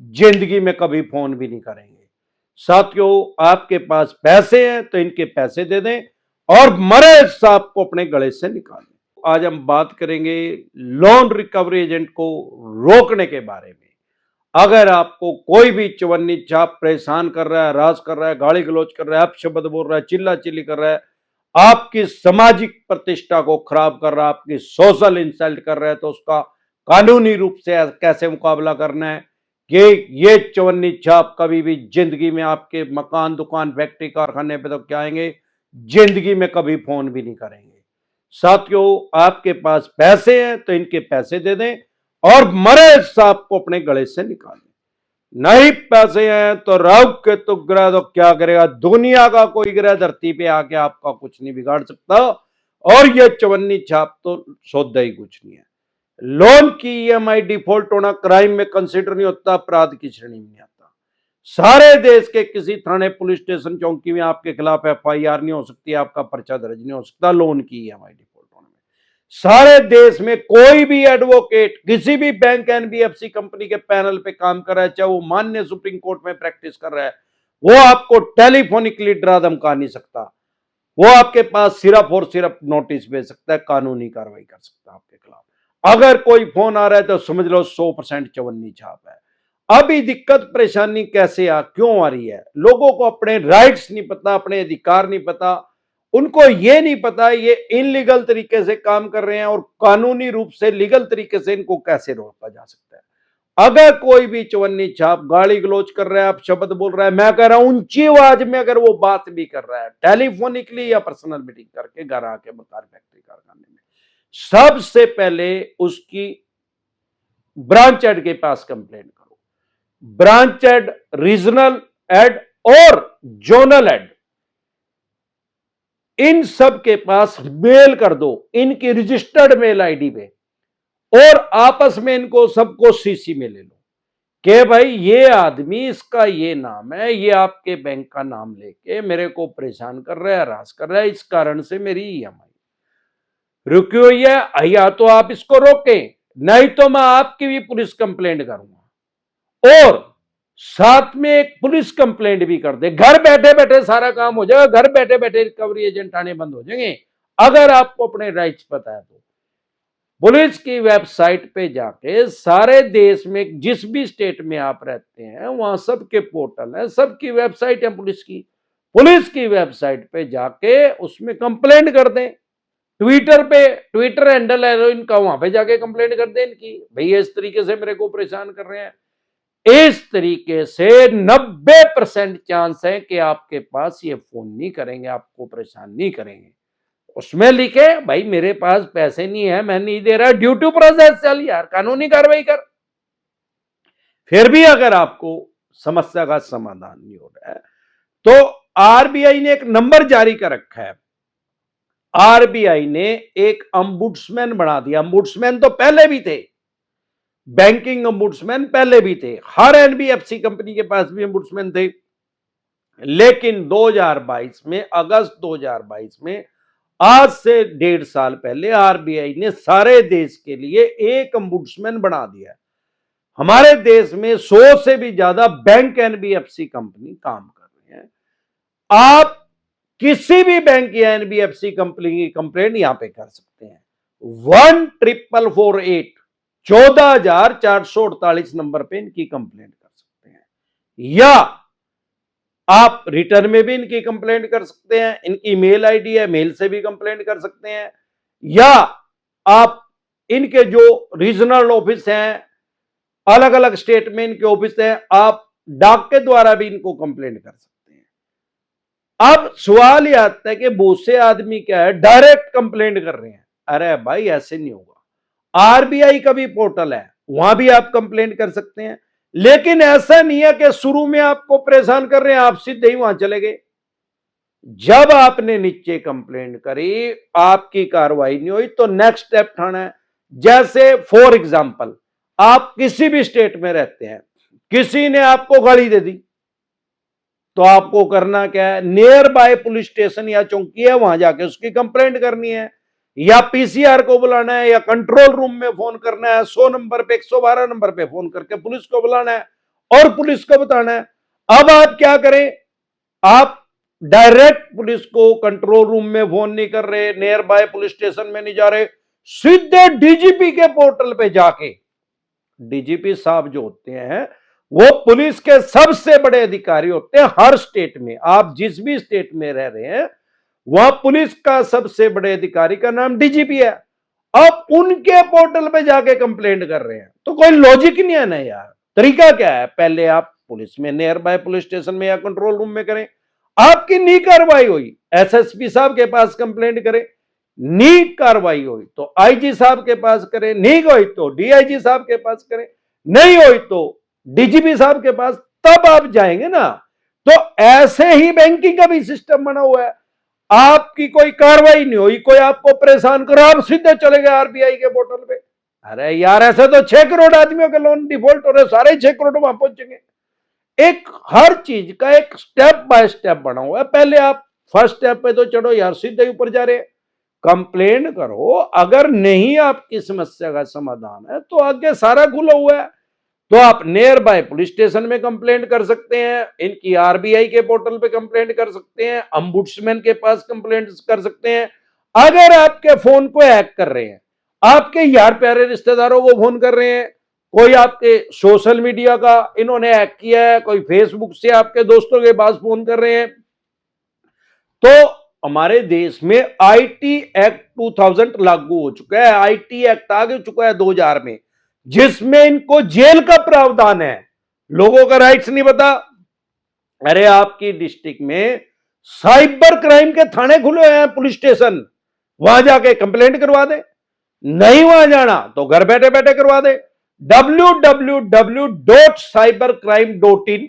जिंदगी में कभी फोन भी नहीं करेंगे। साथियों, आपके पास पैसे हैं तो इनके पैसे दे दें और मरे सांप को अपने गले से निकाल दें। आज हम बात करेंगे लोन रिकवरी एजेंट को रोकने के बारे में। अगर आपको कोई भी चवन्नी चाप परेशान कर रहा है, हरास कर रहा है, गाली गलौज कर रहा है, अपशब्द बोल रहा है, चिल्ला चिल्ली कर रहा है, आपकी सामाजिक प्रतिष्ठा को खराब कर रहा है, आपकी सोशल इंसल्ट कर रहा है, तो उसका कानूनी रूप से कैसे मुकाबला करना है, ये चवन्नी छाप कभी भी जिंदगी में आपके मकान, दुकान, फैक्ट्री, कारखाने पे तो क्या आएंगे, जिंदगी में कभी फोन भी नहीं करेंगे। साथियों, आपके पास पैसे हैं तो इनके पैसे दे दें और मरे सांप को अपने गले से निकाल दें। नहीं पैसे हैं तो राहु केतु ग्रह तो क्या करेगा, दुनिया का कोई ग्रह धरती पे आके आपका कुछ नहीं बिगाड़ सकता। और ये चवन्नी छाप तो सौदा ही कुछ नहीं है। लोन की ईएमआई डिफॉल्ट होना क्राइम में कंसिडर नहीं होता, अपराध की श्रेणी में नहीं आता। सारे देश के किसी थाने, पुलिस स्टेशन, चौकी में आपके खिलाफ एफआईआर नहीं हो सकती, आपका पर्चा दर्ज नहीं हो सकता लोन की ईएमआई डिफॉल्ट होने में। सारे देश में कोई भी एडवोकेट किसी भी बैंक, एनबीएफसी कंपनी के पैनल पे काम कर रहा है, चाहे वो माननीय सुप्रीम कोर्ट में प्रैक्टिस कर रहा है, वो आपको टेलीफोनिकली डरा धमका नहीं सकता। वो आपके पास सिर्फ और सिर्फ नोटिस भेज सकता है, कानूनी कार्रवाई कर सकता है आपके खिलाफ। अगर कोई फोन आ रहा है तो समझ लो 100% चवन्नी छाप है। अभी दिक्कत परेशानी कैसे क्यों आ रही है? लोगों को अपने राइट्स नहीं पता, अपने अधिकार नहीं पता, उनको ये नहीं पता ये इनलीगल तरीके से काम कर रहे हैं और कानूनी रूप से लीगल तरीके से इनको कैसे रोका जा सकता है। अगर कोई भी चवन्नी छाप गाली गलौज कर रहा है, आप शब्द बोल रहा है, मैं कह रहा हूं ऊंची आवाज में अगर वो बात भी कर रहा है, टेलीफोनिकली या पर्सनल मीटिंग करके घर आके मकान, फैक्ट्री, कारखाने में, सबसे पहले उसकी ब्रांच हेड के पास कंप्लेंट करो। ब्रांच हेड, रीजनल हेड और जोनल हेड, इन सब के पास मेल कर दो, इनकी रजिस्टर्ड मेल आईडी पे, और आपस में इनको सबको सीसी में ले लो कि भाई ये आदमी, इसका ये नाम है, ये आपके बैंक का नाम लेके मेरे को परेशान कर रहा है, हरास कर रहा है, इस कारण से मेरी ईएमआई रुकी हुई है, या तो आप इसको रोकें, नहीं तो मैं आपकी भी पुलिस कंप्लेंट करूंगा। और साथ में एक पुलिस कंप्लेंट भी कर दे। घर बैठे बैठे सारा काम हो जाएगा, घर बैठे बैठे रिकवरी एजेंट आने बंद हो जाएंगे। अगर आपको अपने राइट्स पता है तो पुलिस की वेबसाइट पे जाके सारे देश में जिस भी स्टेट में आप रहते हैं वहां सबके पोर्टल है, सबकी वेबसाइट है पुलिस की वेबसाइट पे जाके उसमें कंप्लेंट कर दें। ट्विटर पे, ट्विटर हैंडल है इनका, वहां पे जाके कंप्लेंट कर दें इनकी, भैया इस तरीके से मेरे को परेशान कर रहे हैं। इस तरीके से 90% चांस है कि आपके पास ये फोन नहीं करेंगे, आपको परेशान नहीं करेंगे। उसमें लिखे भाई मेरे पास पैसे नहीं है, मैं नहीं दे रहा, ड्यू टू प्रोसेस, चल यार कानूनी कार्रवाई कर। फिर भी अगर आपको समस्या का समाधान नहीं हो रहा है तो आरबीआई ने एक नंबर जारी कर रखा है। आरबीआई ने एक अंबुड्समैन बना दिया। अंबुड्समैन तो पहले भी थे, बैंकिंग अंबुड्समैन पहले भी थे, हर एनबीएफसी कंपनी के पास भी अंबुड्समैन थे। लेकिन 2022 में, अगस्त 2022 में, आज से 1.5 साल पहले आरबीआई ने सारे देश के लिए एक अंबुड्समैन बना दिया। हमारे देश में 100 से भी ज्यादा बैंक, एनबीएफसी कंपनी काम कर रहे हैं। आप किसी भी बैंक या एनबीएफसी कंपनी की कंप्लेंट यहां पे कर सकते हैं। 1448 14,448 नंबर पे इनकी कंप्लेंट कर सकते हैं, या आप रिटर्न में भी इनकी कंप्लेंट कर सकते हैं। इनकी मेल आईडी है, मेल से भी कंप्लेंट कर सकते हैं, या आप इनके जो रीजनल ऑफिस हैं, अलग अलग स्टेट में इनके ऑफिस हैं, आप डाक के द्वारा भी इनको कंप्लेंट कर सकते हैं। अब सवाल यह आता है कि बहुत से आदमी क्या है, डायरेक्ट कंप्लेंट कर रहे हैं। अरे भाई ऐसे नहीं होगा। आरबीआई का भी पोर्टल है, वहां भी आप कंप्लेंट कर सकते हैं। लेकिन ऐसा नहीं है कि शुरू में आपको परेशान कर रहे हैं आप सीधे ही वहां चले गए। जब आपने नीचे कंप्लेंट करी, आपकी कार्रवाई नहीं हुई, तो नेक्स्ट स्टेप उठाना है। जैसे फॉर एग्जांपल, आप किसी भी स्टेट में रहते हैं, किसी ने आपको गाली दे दी, तो आपको करना क्या है, नियर बाय पुलिस स्टेशन या चौकी है, वहां जाके उसकी कंप्लेंट करनी है, या पीसीआर को बुलाना है, या कंट्रोल रूम में फोन करना है, 100 नंबर पे, 112 नंबर पे फोन करके पुलिस को बुलाना है, और पुलिस को बताना है। अब आप क्या करें, आप डायरेक्ट पुलिस को कंट्रोल रूम में फोन नहीं कर रहे, नियर बाय पुलिस स्टेशन में नहीं जा रहे, सीधे डीजीपी के पोर्टल पे जाके, डीजीपी साहब जो होते हैं वो पुलिस के सबसे बड़े अधिकारी होते हैं हर स्टेट में। आप जिस भी स्टेट में रह रहे हैं वहां पुलिस का सबसे बड़े अधिकारी का नाम डीजीपी है। अब उनके पोर्टल पे जाके कंप्लेंट कर रहे हैं, तो कोई लॉजिक नहीं है ना यार। तरीका क्या है, पहले आप पुलिस में नियर बाय पुलिस स्टेशन में या कंट्रोल रूम में करें, आपकी नहीं कार्रवाई हुई एसएसपी साहब के पास कंप्लेंट करें, नहीं कार्रवाई हुई तो आईजी साहब के पास करें, नहीं हुई तो डीआईजी साहब के पास करें, नहीं हुई तो डीजीपी साहब के पास, तब आप जाएंगे ना। तो ऐसे ही बैंकिंग का भी सिस्टम बना हुआ है, आपकी कोई कार्रवाई नहीं हुई, कोई आपको परेशान करो, आप सीधे चले गए आरबीआई के पोर्टल पे। अरे यार, ऐसे तो 6 करोड़ आदमियों के लोन डिफॉल्ट हो रहे, सारे 6 करोड़ वहां पहुंचेंगे। एक हर चीज का एक स्टेप बाय स्टेप बना हुआ है। पहले आप फर्स्ट स्टेप पे तो चढ़ो यार, सीधे ऊपर जा रहे, कंप्लेन करो। अगर नहीं आपकी समस्या का समाधान है तो आगे सारा खुला हुआ है, तो आप नियर बाय पुलिस स्टेशन में कंप्लेंट कर सकते हैं, इनकी आरबीआई के पोर्टल पे कंप्लेंट कर सकते हैं, ombudsman के पास कंप्लेंट कर सकते हैं। अगर आपके फोन को हैक कर रहे हैं, आपके यार प्यारे रिश्तेदारों को फोन कर रहे हैं, कोई आपके सोशल मीडिया का इन्होंने हैक किया है, कोई फेसबुक से आपके दोस्तों के पास फोन कर रहे हैं, तो हमारे देश में आईटी एक्ट 2000 लागू हो चुका है, आईटी एक्ट आ चुका है 2000 में, जिसमें इनको जेल का प्रावधान है। लोगों का राइट्स नहीं पता। अरे आपकी डिस्ट्रिक्ट में साइबर क्राइम के थाने खुले हुए हैं, पुलिस स्टेशन, वहां जाके कंप्लेंट करवा दे। नहीं वहां जाना तो घर बैठे बैठे करवा दे, www.cybercrime.in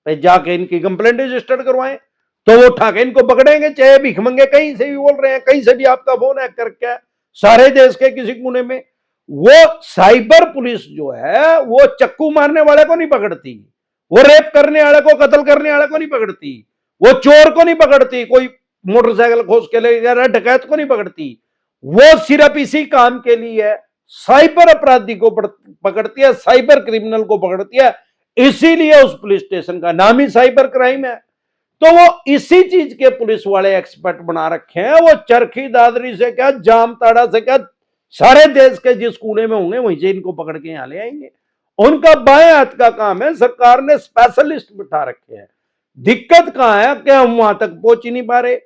पे जाके इनकी कंप्लेंट रजिस्टर करवाएं, तो वो उठा के इनको पकड़ेंगे, चाहे भिखमंगे कहीं से भी बोल रहे हैं, कहीं से भी आपका फोन हैक करके सारे देश के किसी कोने में। वो साइबर पुलिस जो है वो चक्कू मारने वाले को नहीं पकड़ती, वो रेप करने वाले को, कत्ल करने वाले को नहीं पकड़ती, वो चोर को नहीं पकड़ती, कोई मोटरसाइकिल खोज के ले जा रहा डकैत को नहीं पकड़ती। वो सिर्फ इसी काम के लिए साइबर अपराधी को पकड़ती है, साइबर क्रिमिनल को पकड़ती है, इसीलिए उस पुलिस स्टेशन का नाम ही साइबर क्राइम है। तो वो इसी चीज के पुलिस वाले एक्सपर्ट बना रखे हैं, वो चरखी दादरी से क्या, जामताड़ा से क्या, सारे देश के जिस कोने में होंगे वहीं से इनको पकड़ के यहां ले आएंगे। उनका बाएं हाथ का काम है, सरकार ने स्पेशलिस्ट बिठा रखे हैं। दिक्कत कहां है कि हम वहां तक पहुंच ही नहीं पा रहे।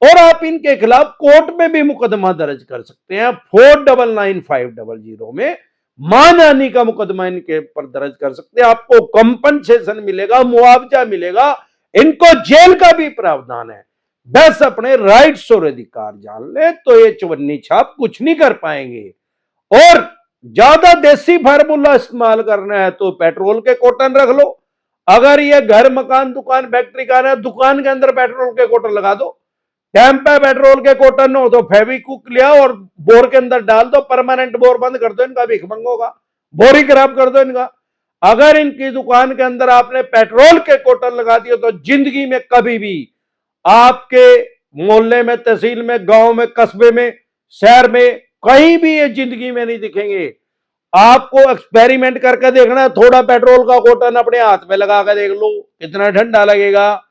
और आप इनके खिलाफ कोर्ट में भी मुकदमा दर्ज कर सकते हैं, 499500 में मानहानि का मुकदमा इनके ऊपर दर्ज कर सकते हैं, आपको कंपनसेशन मिलेगा, मुआवजा मिलेगा, इनको जेल का भी प्रावधान है। बस अपने राइट्स और अधिकार जान ले तो ये चवन्नी छाप कुछ नहीं कर पाएंगे। और ज्यादा देसी फार्मूला इस्तेमाल करना है तो पेट्रोल के कोटन रख लो। अगर ये घर मकान दुकान फैक्ट्री का है, दुकान के अंदर पेट्रोल के कोटन लगा दो। डैम पे पेट्रोल के कोटन हो तो फेविक्विक लिया और बोर के अंदर डाल दो, परमानेंट बोर बंद कर दो इनका, भिखमंगों का बोर ही खराब कर दो इनका। अगर इनकी दुकान के अंदर आपने पेट्रोल के कोटन लगा दिए तो जिंदगी में कभी भी आपके मोहल्ले में, तहसील में, गांव में, कस्बे में, शहर में कहीं भी ये जिंदगी में नहीं दिखेंगे। आपको एक्सपेरिमेंट करके देखना है, थोड़ा पेट्रोल का कोटन अपने हाथ में लगा कर देख लो कितना ठंडा लगेगा।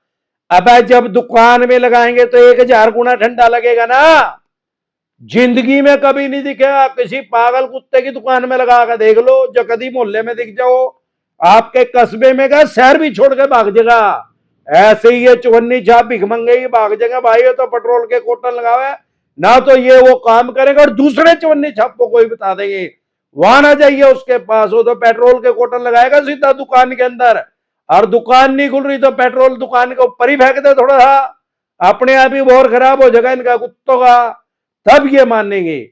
अब जब दुकान में लगाएंगे तो 1000 गुना ठंडा लगेगा ना। जिंदगी में कभी नहीं दिखेगा। किसी पागल कुत्ते की दुकान में लगा कर देख लो, जो कभी मोहल्ले में दिख जाओ, आपके कस्बे में का शहर भी छोड़ के भाग जाएगा। ऐसे ही ये चवन्नी छाप भिखमंगे ही भाग जाएगा, भाई ये तो पेट्रोल के कोटन लगावे ना, तो ये वो काम करेगा और दूसरे चवन्नी छाप को कोई बता देंगे, वहां ना जाइए उसके पास, वो तो पेट्रोल के कोटन लगाएगा सीधा दुकान के अंदर, और दुकान नहीं खुल रही तो पेट्रोल दुकान के ऊपर ही फेंक दे थोड़ा सा, अपने आप ही बोर खराब हो जाएगा इनका कुत्तों का, तब ये मानेंगे।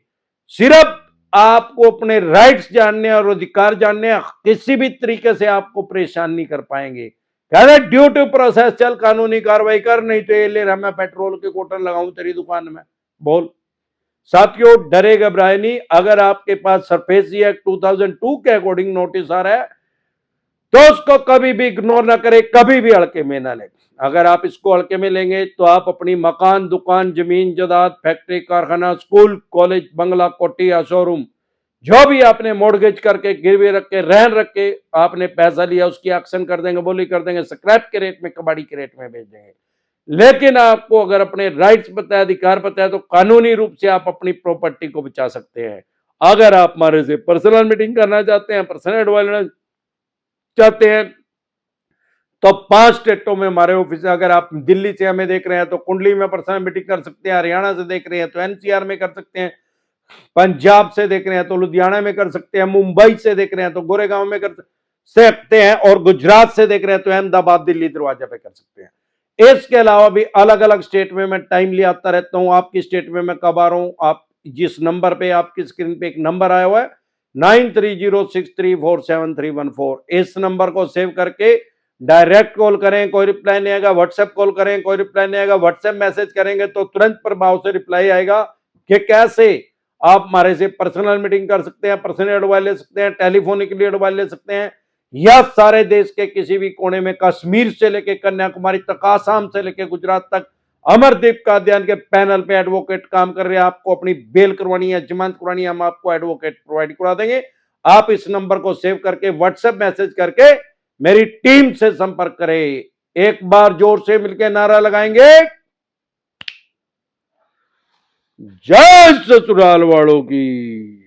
सिर्फ आपको अपने राइट्स जानने और अधिकार जानने, किसी भी तरीके से आपको परेशान नहीं कर पाएंगे। कहते ड्यू टू प्रोसेस चल, कानूनी कार्रवाई कर, नहीं तो ये ले रहा मैं पेट्रोल के कोटन लगाऊं तेरी दुकान में, बोल। साथियों, डरे घबराए नहीं। अगर आपके पास सरफेसी एक्ट 2002 के अकॉर्डिंग नोटिस आ रहा है तो उसको कभी भी इग्नोर ना करें, कभी भी हल्के में ना लें। अगर आप इसको हल्के में लेंगे तो आप अपनी मकान, दुकान, जमीन जायदाद, फैक्ट्री, कारखाना, स्कूल, कॉलेज, बंगला, कोठी या शोरूम जो भी आपने मॉर्गेज करके गिरवी रख के रहन रख के आपने पैसा लिया उसकी एक्शन कर देंगे, बोली कर देंगे, स्क्रैप के रेट में, कबाड़ी के रेट में बेच देंगे। लेकिन आपको अगर अपने राइट्स पता है, अधिकार पता है, तो कानूनी रूप से आप अपनी प्रॉपर्टी को बचा सकते हैं। अगर आप हमारे से पर्सनल मीटिंग करना चाहते हैं, पर्सनल एडवाइस चाहते हैं, तो 5 स्टेटों में हमारे ऑफिस है। अगर आप दिल्ली से हमें देख रहे हैं तो कुंडली में पर्सनल मीटिंग कर सकते हैं, हरियाणा से देख रहे हैं तो एनसीआर में कर सकते हैं, पंजाब से देख रहे हैं तो लुधियाना में कर सकते हैं, मुंबई से देख रहे हैं तो गोरेगांव में कर सकते हैं, और गुजरात से देख रहे हैं तो अहमदाबाद, दिल्ली दरवाजा पे कर सकते हैं। इसके अलावा भी अलग अलग स्टेट में मैं टाइमली आता रहता हूं। आपकी स्टेट में मैं कब आ रहा हूं, आप जिस नंबर पे, आपकी स्क्रीन पे एक नंबर आया हुआ है 9306347314, इस नंबर को सेव करके डायरेक्ट कॉल करें, कोई रिप्लाई नहीं आएगा। व्हाट्सएप कॉल करें, कोई रिप्लाई नहीं आएगा। व्हाट्सएप मैसेज करेंगे तो तुरंत प्रभाव से रिप्लाई आएगा कि कैसे आप हमारे से पर्सनल मीटिंग कर सकते हैं, पर्सनल एडवाइस ले सकते हैं, टेलीफोनिकली एडवाइस ले सकते हैं, या सारे देश के किसी भी कोने में, कश्मीर से लेकर कन्याकुमारी तक, आसाम से लेकर गुजरात तक, अमरदीप कादियान के पैनल पे एडवोकेट काम कर रहे हैं। आपको अपनी बेल करवानी है, जमानत करवानी है, हम आपको एडवोकेट प्रोवाइड करा देंगे। आप इस नंबर को सेव करके व्हाट्सएप मैसेज करके मेरी टीम से संपर्क करें। एक बार जोर से मिलकर नारा लगाएंगे, जय ससुराल वालों की।